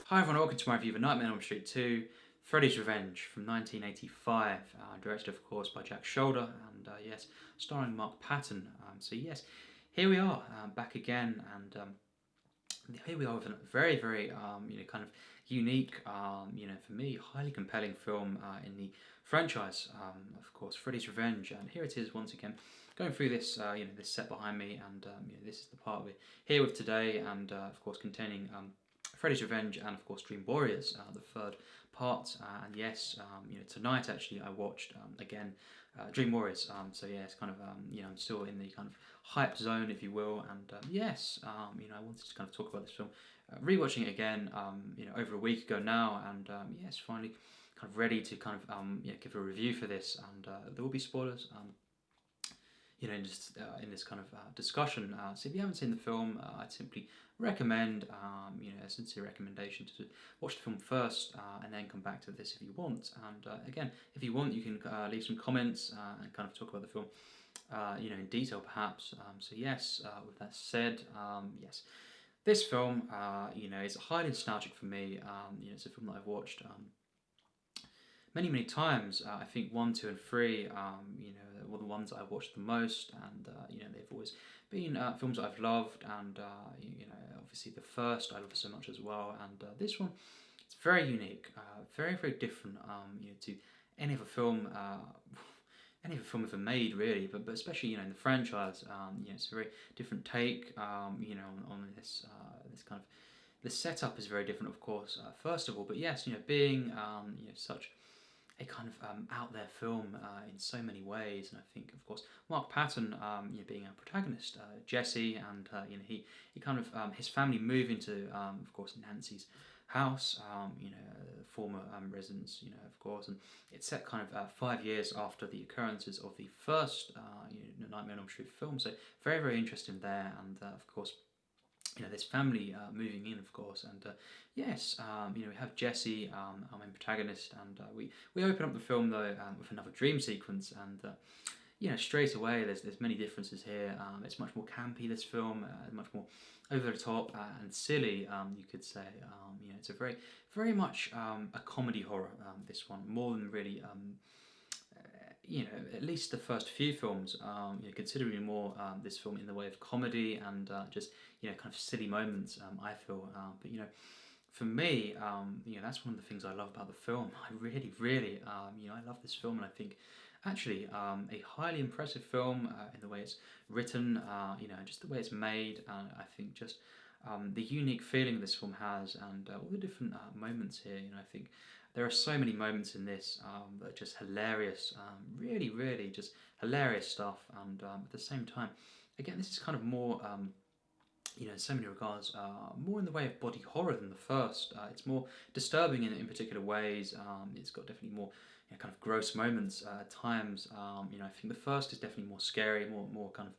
Hi everyone, welcome to my review of Nightmare on Elm Street 2, Freddy's Revenge from 1985, directed of course by Sholder, and yes, starring Mark Patton. So yes, here we are, back again, and here we are with a very kind of unique, for me, highly compelling film in the franchise, of course, Freddy's Revenge. And here it is once again, going through this, this set behind me, and this is the part we're here with today, and of course containing Freddy's Revenge and of course Dream Warriors, the third part. And yes, tonight actually I watched again Dream Warriors. So yeah, it's kind of I'm still in the kind of hype zone, if you will. And yes, I wanted to kind of talk about this film, rewatching it again, over a week ago now, and yes, finally kind of ready to kind of give a review for this. And there will be spoilers. In this kind of discussion. So if you haven't seen the film, I'd simply recommend, a sincere recommendation to watch the film first and then come back to this if you want. And again, if you want, you can leave some comments and kind of talk about the film, in detail perhaps. So yes, with that said, yes, this film, is highly nostalgic for me. It's a film that I've watched many times. I think 1, 2, and 3, were the ones that I've watched the most, and they've always been films that I've loved, and obviously the first I love so much as well, and this one, it's very unique, very different, to any other film. Any other film ever made, really, but especially in the franchise, it's a very different take, on this kind of the setup is very different, of course. First of all, but yes, being such a kind of out there film in so many ways, and I think, of course, Mark Patton, being our protagonist, Jesse, and he kind of his family move into, of course, Nancy's house, former residence, of course, and it's set kind of 5 years after the occurrences of the first Nightmare on Elm Street film, so very interesting there, and of course, this family moving in, of course, and yes, we have Jesse, our main protagonist, and we open up the film though with another dream sequence, and straight away there's many differences here. It's much more campy, this film, much more over the top and silly, you could say. It's a very much a comedy horror. This one, more than really. At least the first few films, considerably more this film in the way of comedy and just kind of silly moments. I feel, but for me, that's one of the things I love about the film. I really, I love this film, and I think actually a highly impressive film in the way it's written, just the way it's made. I think just the unique feeling this film has, and all the different moments here. I think there are so many moments in this that are just hilarious, really just hilarious stuff, and at the same time, again, this is kind of more, in so many regards, more in the way of body horror than the first. It's more disturbing in particular ways. It's got definitely more kind of gross moments at times. I think the first is definitely more scary, more kind of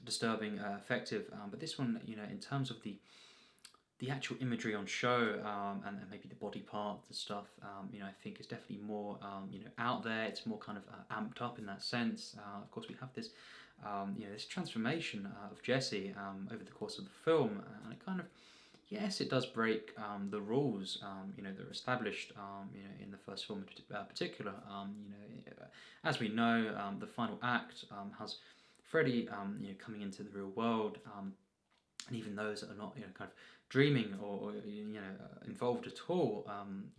disturbing, effective. But this one, in terms of the actual imagery on show, and maybe the body parts and stuff, I think is definitely more, out there. It's more kind of amped up in that sense. Of course, we have this, this transformation of Jesse over the course of the film, and it kind of, yes, it does break the rules, that are established, in the first film in particular. As we know, the final act has Freddy, coming into the real world, and even those that are not, kind of dreaming or involved at all,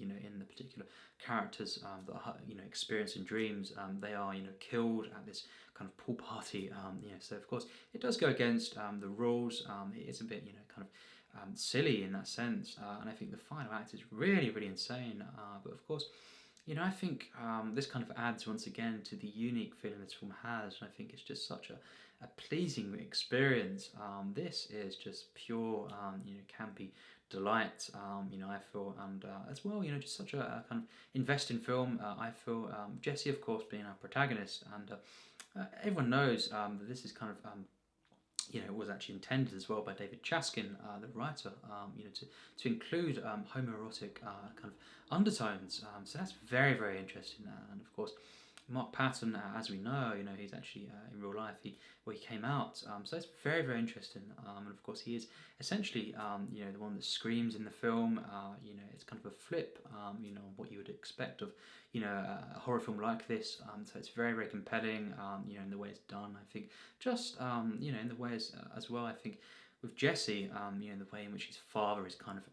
in the particular characters that are, experiencing dreams, they are, killed at this kind of pool party. So of course it does go against the rules. It is a bit, kind of silly in that sense, and I think the final act is really insane. But of course, I think this kind of adds once again to the unique feeling this film has, and I think it's just such a pleasing experience. This is just pure, campy delight. I feel, and as well, just such a kind of investing film. I feel Jesse, of course, being our protagonist, and everyone knows that this is kind of. It was actually intended as well by David Chaskin, the writer, to include homoerotic kind of undertones. So that's very interesting, and of course, Mark Patton, as we know, he's actually in real life. He came out, so it's very very interesting. And of course, he is essentially the one that screams in the film. It's kind of a flip, what you would expect of a horror film like this. So it's very very compelling. In the way it's done, I think. Just in the ways as well. I think with Jesse, the way in which his father is kind of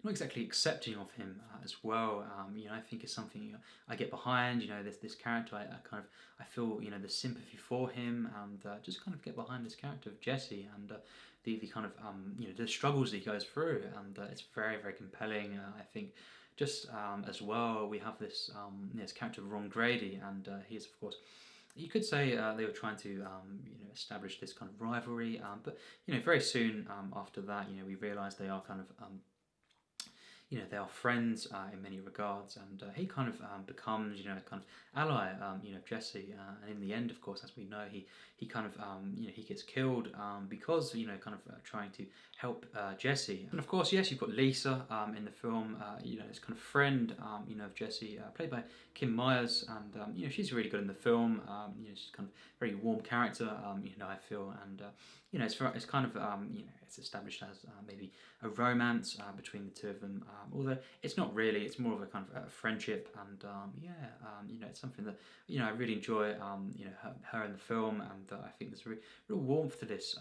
not exactly accepting of him as well. I think is something I get behind. This character. I feel the sympathy for him, and just kind of get behind this character of Jesse, and the kind of the struggles that he goes through, and it's very very compelling. I think just as well we have this character of Ron Grady, and he is of course. You could say they were trying to, establish this kind of rivalry, but very soon after that, we realise they are kind of they are friends in many regards, and he kind of becomes kind of ally of Jesse, and in the end, of course, as we know, he kind of he gets killed because kind of trying to help Jesse. And of course, yes, you've got Lisa in the film, this kind of friend of Jesse, played by Kim Myers, and she's really good in the film. She's kind of very warm character, I feel, and it's kind of it's established as maybe a romance between the two of them, although it's not really. It's more of a kind of a friendship, and it's something that I really enjoy. Her in the film, and I think there's a real warmth to this.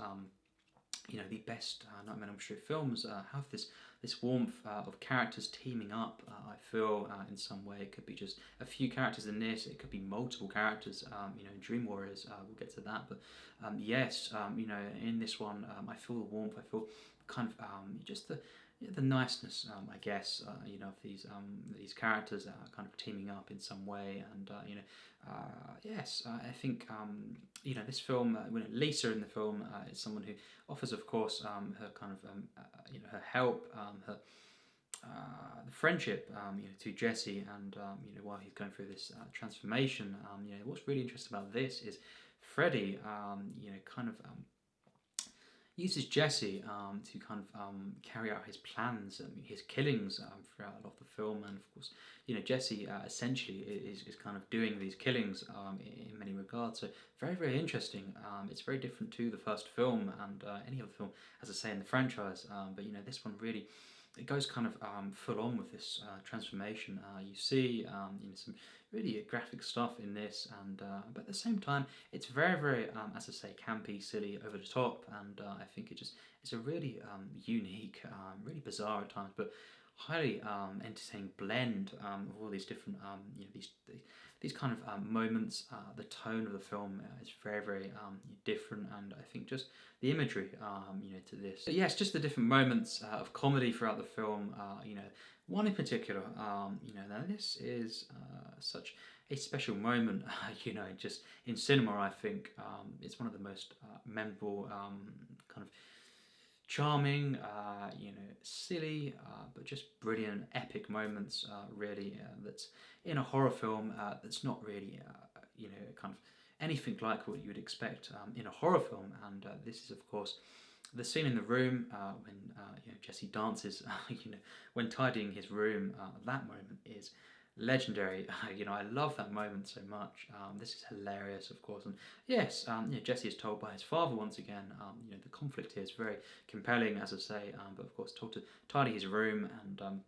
The best Nightmare on Elm Street films have this warmth of characters teaming up. I feel in some way it could be just a few characters in this. It could be multiple characters. In Dream Warriors, we'll get to that. But yes, in this one, I feel the warmth. I feel kind of just the niceness, I guess, of these characters kind of teaming up in some way, and yes, I think this film, Lisa in the film is someone who offers, of course, her kind of her help, her the friendship, to Jesse, and while he's going through this transformation, what's really interesting about this is Freddy, kind of uses Jesse to kind of carry out his plans, his killings throughout a lot of the film, and of course, Jesse essentially is kind of doing these killings in many regards. So very very interesting. It's very different to the first film and any other film, as I say, in the franchise. But this one really. It goes kind of full on with this transformation. You see, some really graphic stuff in this, and but at the same time, it's very, very, as I say, campy, silly, over the top, and I think it's a really unique, really bizarre at times, but highly entertaining blend of all these different, these kind of moments. The tone of the film is very, very different, and I think just the imagery, to this. But yes, just the different moments of comedy throughout the film. One in particular, now this is such a special moment. Just in cinema, I think it's one of the most memorable, kind of charming, silly, but just brilliant, epic moments. Really, that's in a horror film. That's not really, kind of anything like what you would expect in a horror film. And this is, of course, the scene in the room when Jesse dances. When tidying his room. That moment is legendary. I love that moment so much. This is hilarious, of course, and yes, Jesse is told by his father once again. The conflict here is very compelling, as I say, but of course told to tidy his room, and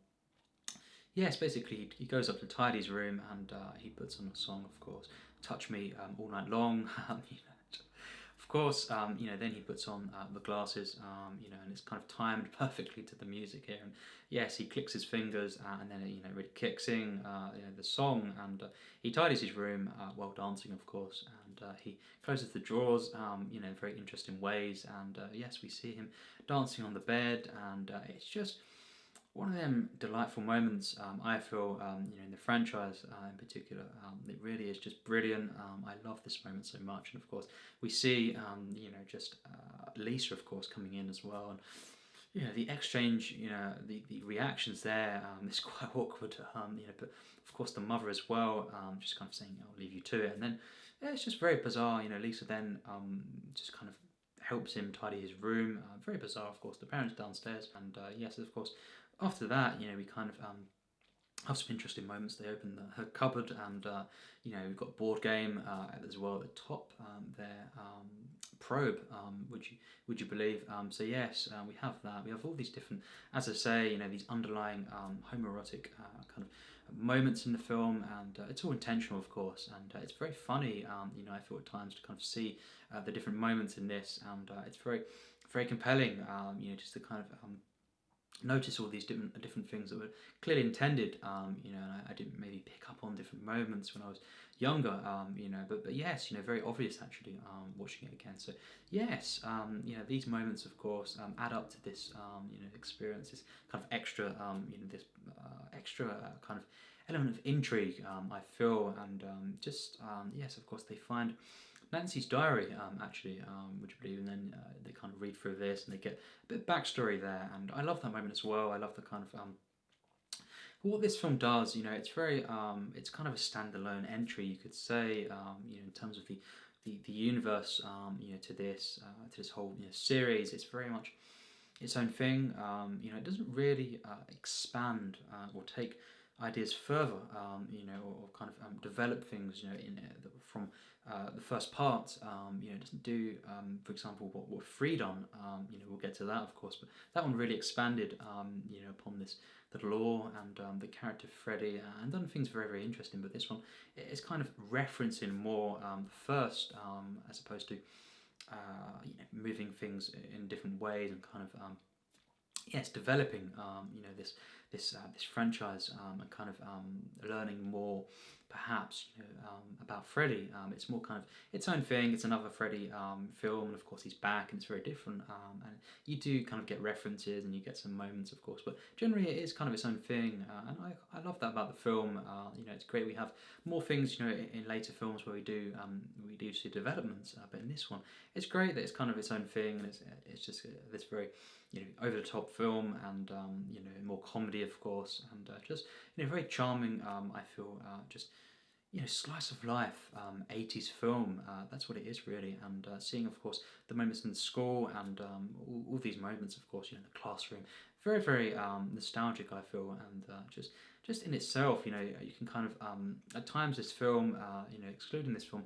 yes, basically he goes up to tidy his room, and he puts on a song, of course, "Touch Me All Night Long." Of course, then he puts on the glasses, and it's kind of timed perfectly to the music here. And yes, he clicks his fingers, and then really kicks in the song, and he tidies his room while dancing, of course, and he closes the drawers, in very interesting ways. And yes, we see him dancing on the bed, and it's just one of them delightful moments, I feel, in the franchise in particular. It really is just brilliant. I love this moment so much, and of course we see, just Lisa, of course, coming in as well, and the exchange, the reactions there is quite awkward, but of course the mother as well, just kind of saying, "I'll leave you to it," and then it's just very bizarre. Lisa then just kind of helps him tidy his room. Very bizarre, of course. The parents downstairs, and yes, of course. After that, we kind of have some interesting moments. They open her cupboard, and we've got a board game as well at the top there. Probe, would you believe? So yes, we have that. We have all these different, as I say, these underlying homoerotic kind of moments in the film, and it's all intentional, of course, and it's very funny. I feel at times to kind of see the different moments in this, and it's very, very compelling. Just to kind of notice all these different things that were clearly intended, and I didn't maybe pick up on different moments when I was younger, but yes, very obvious actually, watching it again. So yes, these moments, of course, add up to this, experience, this kind of extra, this extra kind of element of intrigue, I feel, and yes, of course, they find Nancy's diary, actually, would you believe, and then they kind of read through this and they get a bit of backstory there, and I love that moment as well. I love the kind of what this film does. It's very it's kind of a standalone entry, you could say, in terms of the universe, to this whole series. It's very much its own thing. It doesn't really expand or take ideas further, or kind of develop things, from the first part. It doesn't do, for example, what Free done. We'll get to that, of course, but that one really expanded, upon the lore and the character of Freddy, and done things very, very interesting. But this one is kind of referencing more the first, as opposed to moving things in different ways and kind of yes, developing this franchise, and kind of learning more, perhaps, about Freddy. It's more kind of its own thing. It's another Freddy film, and of course he's back, and it's very different. And you do kind of get references, and you get some moments, of course, but generally it is kind of its own thing. And I love that about the film. It's great. We have more things, in later films where we do see developments, but in this one, it's great that it's kind of its own thing, and it's just this very over the top film, and more comedy, of course, and just very charming. I feel just slice of life 80s film. That's what it is really, and seeing, of course, the moments in the school, and all these moments, of course, the classroom, very, very nostalgic, I feel, and just in itself, you can kind of at times this film, excluding this film,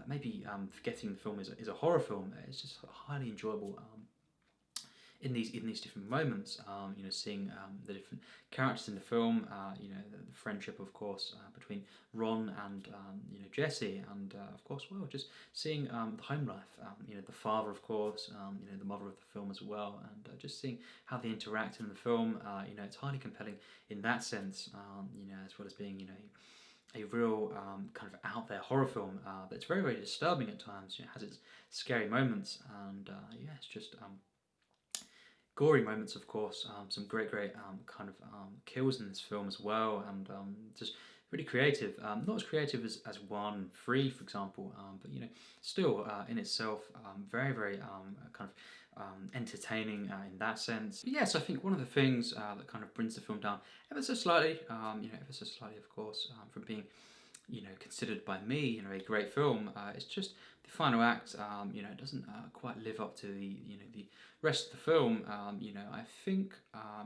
maybe forgetting the film is a horror film. It's just highly enjoyable. In these different moments, seeing the different characters in the film, the friendship, of course, between Ron and Jesse, and of course, well, just seeing the home life, the father, of course, the mother of the film as well, and just seeing how they interact in the film. It's highly compelling in that sense, as well as being a real kind of out there horror film, but it's very, very disturbing at times. It has its scary moments, and it's just gory moments, of course. Some great kind of kills in this film as well, and just really creative. Not as creative as 1, 3, for example, but still in itself, very, very kind of entertaining in that sense. But yes, I think one of the things that kind of brings the film down ever so slightly, of course, from being considered by me, a great film. It's just the final act. It doesn't quite live up to the rest of the film. I think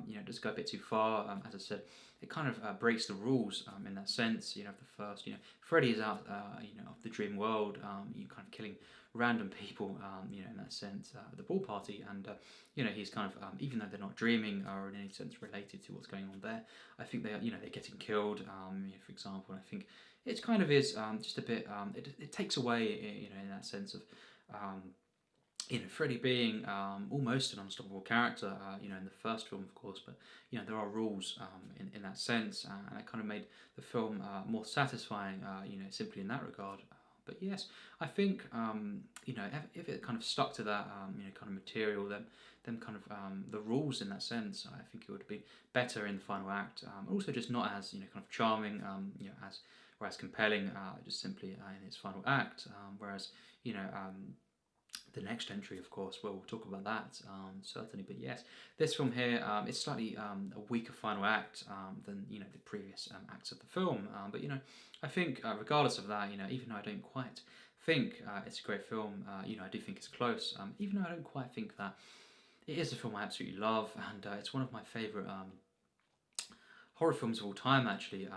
it does go a bit too far. As I said, it kind of breaks the rules in that sense. The first, Freddy is out, of the dream world. You kind of killing random people, in that sense, at the ball party, and he's kind of, even though they're not dreaming or in any sense related to what's going on there, I think they're getting killed, for example. And I think it kind of is just a bit. It takes away, in that sense of. Freddy being almost an unstoppable character, in the first film, of course, but there are rules in that sense, and it kind of made the film more satisfying, simply in that regard. But yes, I think if it kind of stuck to that kind of material, then kind of the rules in that sense, I think it would be better in the final act. Also, just not as kind of charming, as compelling, just simply in its final act. Whereas the next entry, of course, well, we'll talk about that, certainly. But yes, this film here, it's slightly a weaker final act than the previous acts of the film. But I think regardless of that, even though I don't quite think it's a great film, I do think it's close. Even though I don't quite think that it is a film I absolutely love, and it's one of my favourite horror films of all time. Actually,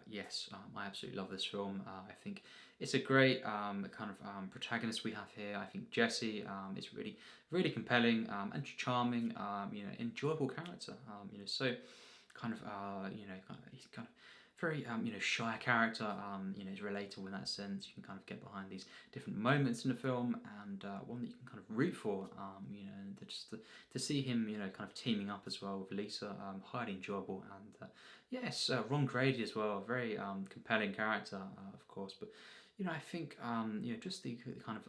yes, I absolutely love this film. I think it's a great kind of protagonist we have here. I think Jesse is really, really compelling and charming. Enjoyable character. So kind of he's kind of very shy character. Is relatable in that sense. You can kind of get behind these different moments in the film, and one that you can kind of root for. And just to see him kind of teaming up as well with Lisa, highly enjoyable. And yes, Ron Grady as well, very compelling character, of course. But I think just the kind of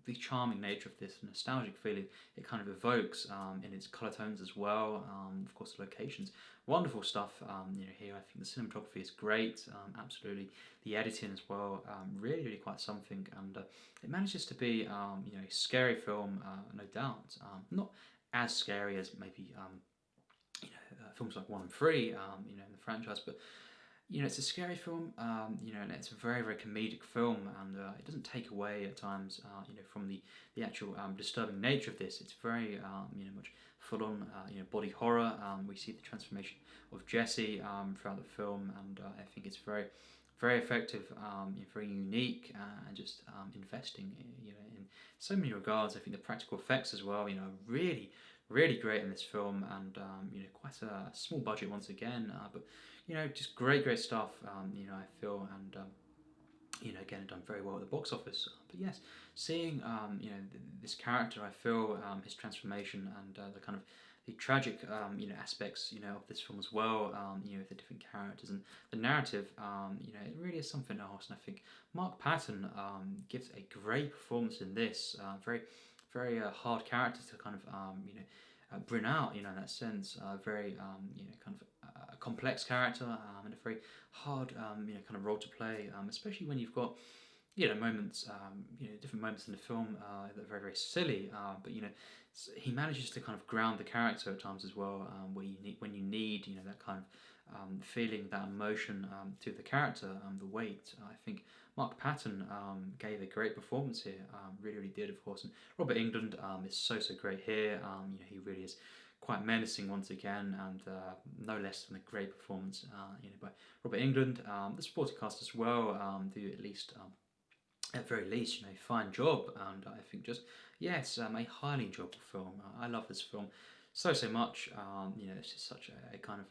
the charming nature of this nostalgic feeling it kind of evokes in its color tones as well. Of course, the locations, wonderful stuff. Here I think the cinematography is great. Absolutely, the editing as well, really, really quite something. And it manages to be a scary film, no doubt. Not as scary as maybe films like 1 and 3, in the franchise, but it's a scary film, and it's a very, very comedic film, and it doesn't take away at times, from the actual disturbing nature of this. It's very, much full-on, body horror. We see the transformation of Jesse throughout the film, and I think it's very, very effective, very unique, and just investing, in so many regards. I think the practical effects as well, really, really great in this film, and quite a small budget once again, but just great, great stuff. I feel, and again, done very well at the box office. But yes, seeing this character, I feel his transformation and the kind of the tragic aspects of this film as well. With the different characters and the narrative. It really is something else, and I think Mark Patton gives a great performance in this. Very, very hard character to kind of bring out, in that sense. Very, kind of a complex character, and a very hard, kind of role to play, especially when you've got, moments, different moments in the film that are very, very silly, but he manages to kind of ground the character at times as well, when you need, that kind of feeling, that emotion to the character, the weight. I think Mark Patton gave a great performance here, really, really did, of course. And Robert Englund is so great here. He really is quite menacing once again, and no less than a great performance, by Robert Englund. The supporting cast as well do at least, at very least, fine job, and I think just yes, a highly enjoyable film. I love this film so much. It's just such a kind of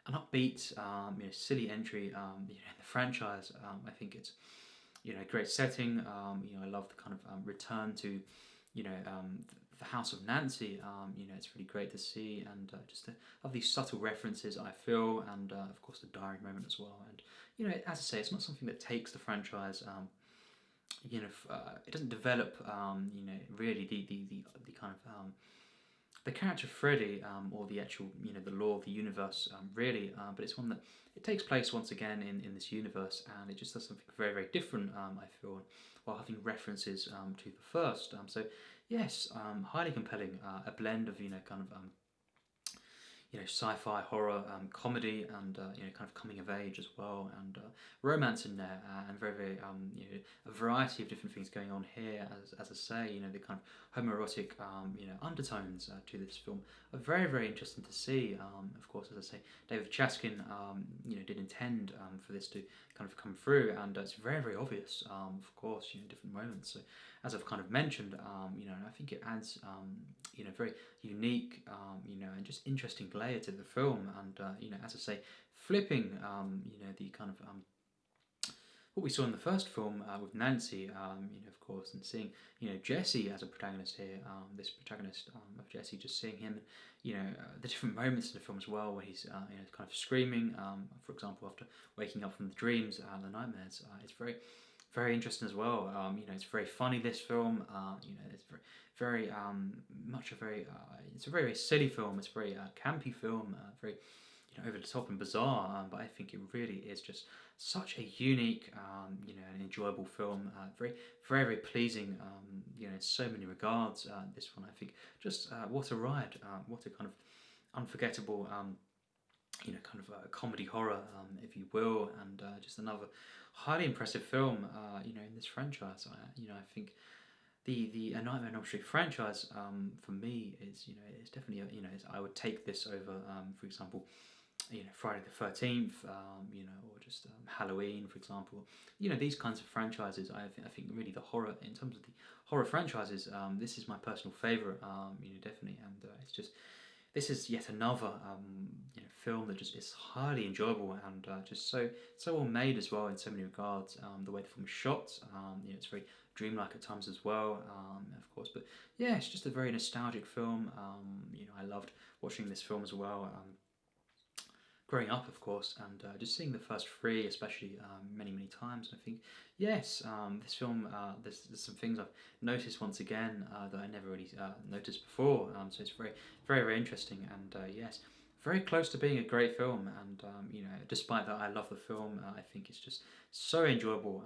an upbeat, silly entry, in the franchise. I think it's a great setting. I love the kind of return to the House of Nancy. It's really great to see, and just to have these subtle references, I feel, and of course the diary moment as well. And as I say, it's not something that takes the franchise. It doesn't develop. Really the kind of the character of Freddy, or the actual, the law of the universe, really, but it's one that it takes place once again in this universe, and it just does something very, very different, I feel, while having references to the first. So yes, highly compelling, a blend of kind of sci-fi, horror, comedy, and kind of coming of age as well, and romance in there, and very, very a variety of different things going on here. As I say, the kind of homoerotic undertones to this film are very, very interesting to see. Of course, as I say, David Chaskin did intend for this to kind of come through, and it's very, very obvious. Of course, different moments. So, as I've kind of mentioned, I think it adds very unique, and just interesting layer to the film, and as I say, flipping, the kind of what we saw in the first film with Nancy, of course, and seeing, Jesse as a protagonist here, this protagonist of Jesse, just seeing him, the different moments in the film as well, where he's, kind of screaming, for example, after waking up from the dreams, the nightmares. It's very, very interesting as well. It's very funny, this film. It's very, very much a very, it's a very, very silly film. It's a very campy film, very over the top and bizarre. But I think it really is just such a unique, and enjoyable film. Very, very, very pleasing. In so many regards. This one, I think, just what a ride. What a kind of unforgettable. Kind of a comedy horror, if you will, and just another highly impressive film, in this franchise. I think the A Nightmare on Elm Street franchise, for me, is is definitely I would take this over, for example, Friday the 13th, or just Halloween, for example. These kinds of franchises. I think really the horror, in terms of the horror franchises, this is my personal favorite. Definitely, and it's just this is yet another film that just is highly enjoyable and just so well made as well in so many regards. The way the film is shot, it's very dreamlike at times as well, of course. But yeah, it's just a very nostalgic film. I loved watching this film as well. Growing up, of course, and just seeing the first three, especially many times. I think, yes, this film, there's some things I've noticed once again that I never really noticed before. So it's very interesting, and yes, very close to being a great film. And despite that, I love the film. I think it's just so enjoyable.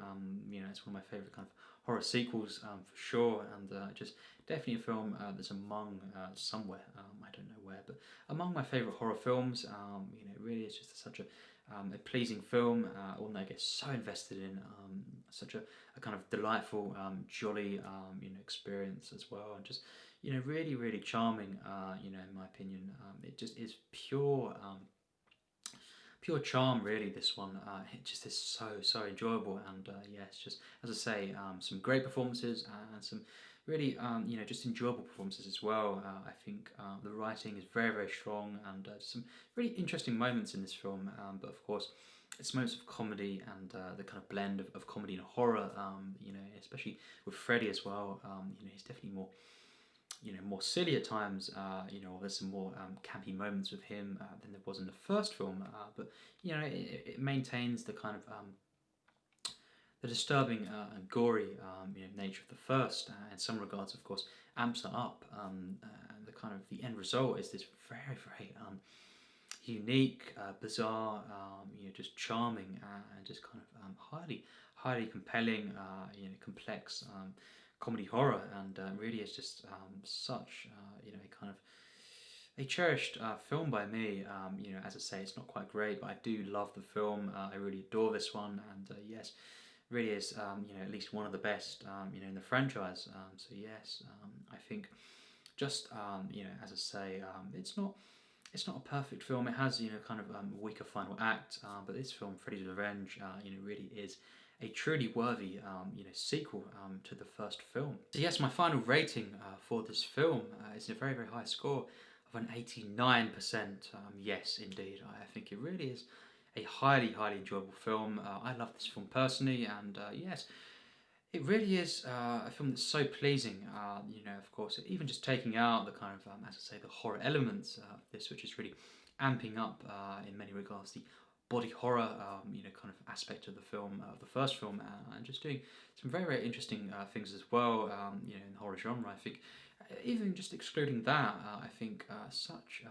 It's one of my favorite kind of horror sequels for sure, and just definitely a film that's among somewhere. I don't know where, but among my favourite horror films. It really is just such a pleasing film, one that I get so invested in. Such a kind of delightful, jolly, experience as well, and just really charming. In my opinion, it just is pure charm, really. This one, it just is so enjoyable, and yes, just as I say, some great performances and some really just enjoyable performances as well. I think the writing is very strong, and some really interesting moments in this film. But of course, it's moments of comedy and the kind of blend of comedy and horror. Especially with Freddy as well. He's definitely more silly at times. There's some more campy moments with him than there was in the first film. But it maintains the kind of the disturbing and gory nature of the first. In some regards, of course, amps that up. And the kind of the end result is this very unique, bizarre, just charming, and just kind of highly compelling, complex comedy horror, and really is just such a kind of a cherished film by me. As I say, it's not quite great, but I do love the film. I really adore this one, and yes, really is at least one of the best in the franchise. So yes, I think just as I say, it's not a perfect film. It has kind of a weaker final act, but this film, Freddy's Revenge, really is a truly worthy sequel to the first film. So yes, my final rating for this film is a very high score of an 89%. Yes, indeed, I think it really is a highly enjoyable film. I love this film personally, and yes, it really is a film that's so pleasing. Of course, even just taking out the kind of, as I say, the horror elements of this, which is really amping up in many regards the body horror, kind of aspect of the film, of the first film, and just doing some very interesting things as well. In the horror genre, I think, even just excluding that, I think such.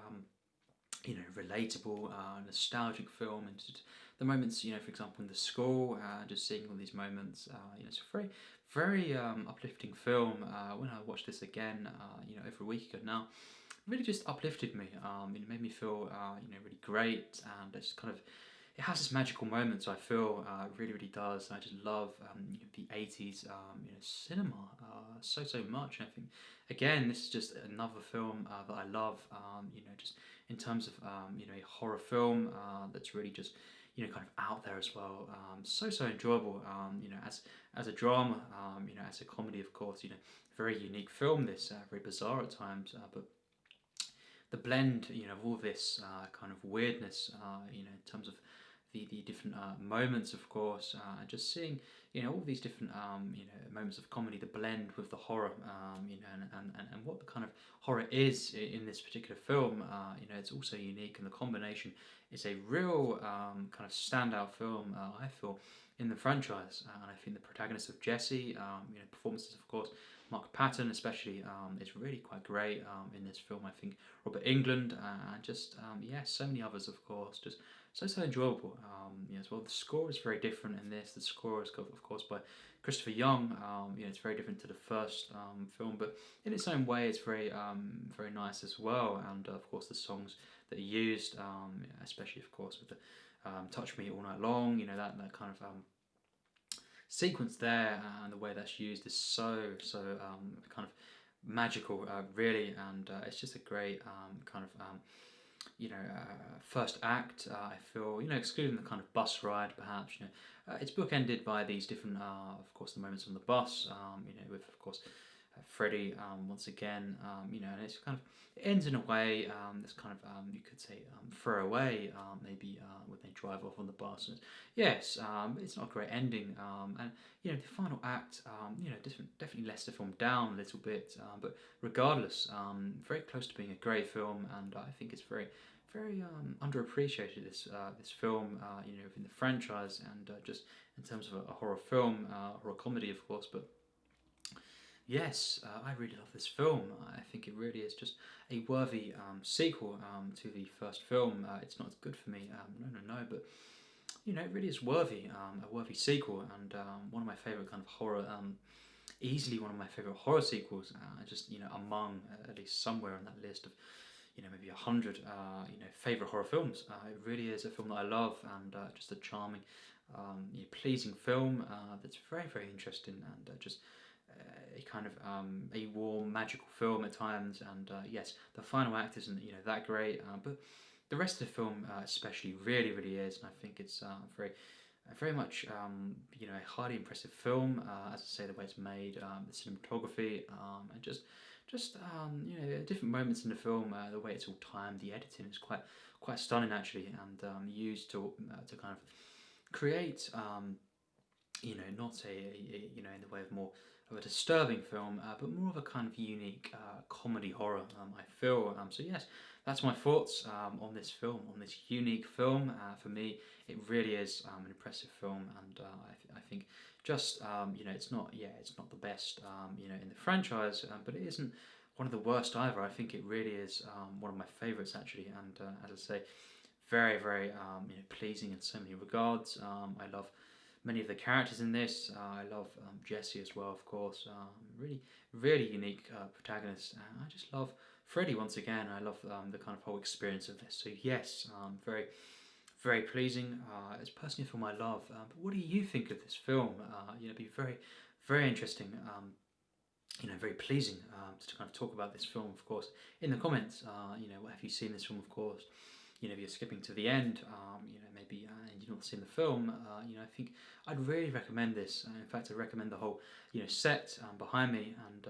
Relatable, nostalgic film, and just the moments, for example, in the school, just seeing all these moments, it's a very uplifting film. When I watched this again, over a week ago now, it really just uplifted me. It made me feel, really great, and it's kind of, it has this magical moments. I feel it really does. I just love the 80s cinema so much. And I think again, this is just another film that I love. Just in terms of a horror film that's really just kind of out there as well. So enjoyable. As a drama, as a comedy, of course. Very unique film. This very bizarre at times, but the blend, of all this kind of weirdness, in terms of the different moments, of course, just seeing, all these different, moments of comedy, the blend with the horror, and what the kind of horror is in this particular film, it's also unique, and the combination is a real kind of standout film, I feel, in the franchise. And I think the protagonist of Jesse, performances, of course, Mark Patton especially, is really quite great in this film. I think Robert Englund, and just so many others, of course, just so enjoyable. As well, the score is very different in this. The score is, of course, by Christopher Young. It's very different to the first film, but in its own way, it's very nice as well. And of course, the songs that are used, especially, of course, with the "Touch Me All Night Long," that kind of sequence there, and the way that's used is so kind of magical, really, and it's just a great kind of first act, I feel, excluding the kind of bus ride, perhaps, it's bookended by these different, of course, the moments on the bus, with, of course, Freddy once again, and it's kind of, it ends in a way that's kind of, you could say, throwaway, maybe when they drive off on the bus. And yes, it's not a great ending, and the final act, definitely lets the film down a little bit, but regardless, very close to being a great film, and I think it's very underappreciated, this film, within the franchise, and just in terms of a horror film, horror comedy, of course, but. Yes, I really love this film. I think it really is just a worthy sequel to the first film. It's not as good for me, no, but it really is worthy, a worthy sequel, and one of my favorite kind of horror, easily one of my favorite horror sequels. Just among at least somewhere on that list of maybe 100 favorite horror films. It really is a film that I love, and just a charming, pleasing film that's very interesting, and just a kind of a warm, magical film at times. And yes, the final act isn't that great, but the rest of the film, especially, really is. And I think it's very much a highly impressive film. As I say, the way it's made, the cinematography, and just different moments in the film, the way it's all timed, the editing is quite stunning actually, and used to kind of create not in the way of more of a disturbing film, but more of a kind of unique comedy horror, I feel. So yes, that's my thoughts on this film, on this unique film. For me, it really is an impressive film, and I think just it's not the best in the franchise, but it isn't one of the worst either. I think it really is one of my favourites actually, and as I say, very pleasing in so many regards. I love many of the characters in this. I love Jesse as well, of course. Really unique protagonist. I just love Freddy once again. I love the kind of whole experience of this. So yes, very pleasing. It's personally a film I love. But what do you think of this film? It'd be very interesting. Very pleasing to kind of talk about this film, of course, in the comments. Have you seen this film, of course? If you're skipping to the end, maybe and you've not seen the film, I think I'd really recommend this. In fact, I recommend the whole, set behind me, and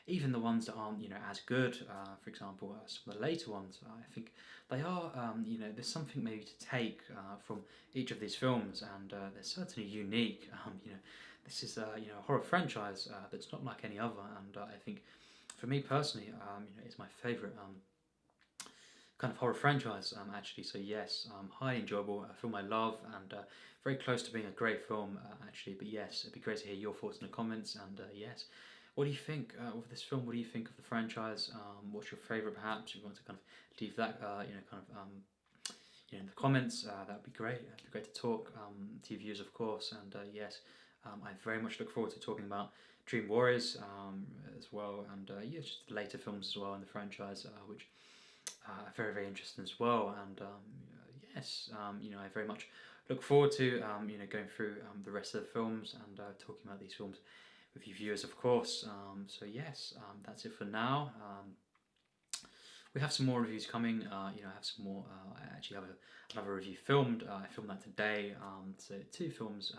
even the ones that aren't, as good. For example, some of the later ones, I think they are, there's something maybe to take from each of these films, and they're certainly unique. This is a horror franchise that's not like any other, and I think, for me personally, it's my favourite. Kind of horror franchise, actually. So yes, highly enjoyable, a film I love, and very close to being a great film, actually. But yes, it'd be great to hear your thoughts in the comments. And yes, what do you think of this film? What do you think of the franchise? What's your favourite, perhaps? If you want to kind of leave that, in the comments, that would be great. It'd be great to talk to your viewers, of course. And yes, I very much look forward to talking about Dream Warriors as well, and just the later films as well in the franchise, which. Very interesting as well, and yes, I very much look forward to going through the rest of the films and talking about these films with you viewers, of course. So yes, that's it for now. We have some more reviews coming. I have some more. I actually have another review filmed. I filmed that today. So 2 films,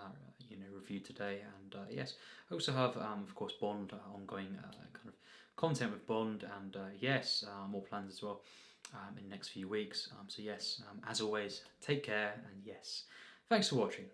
reviewed today, and yes, I also have, of course, Bond ongoing kind of content with Bond, and yes, more plans as well in the next few weeks. So yes, as always, take care, and yes, thanks for watching.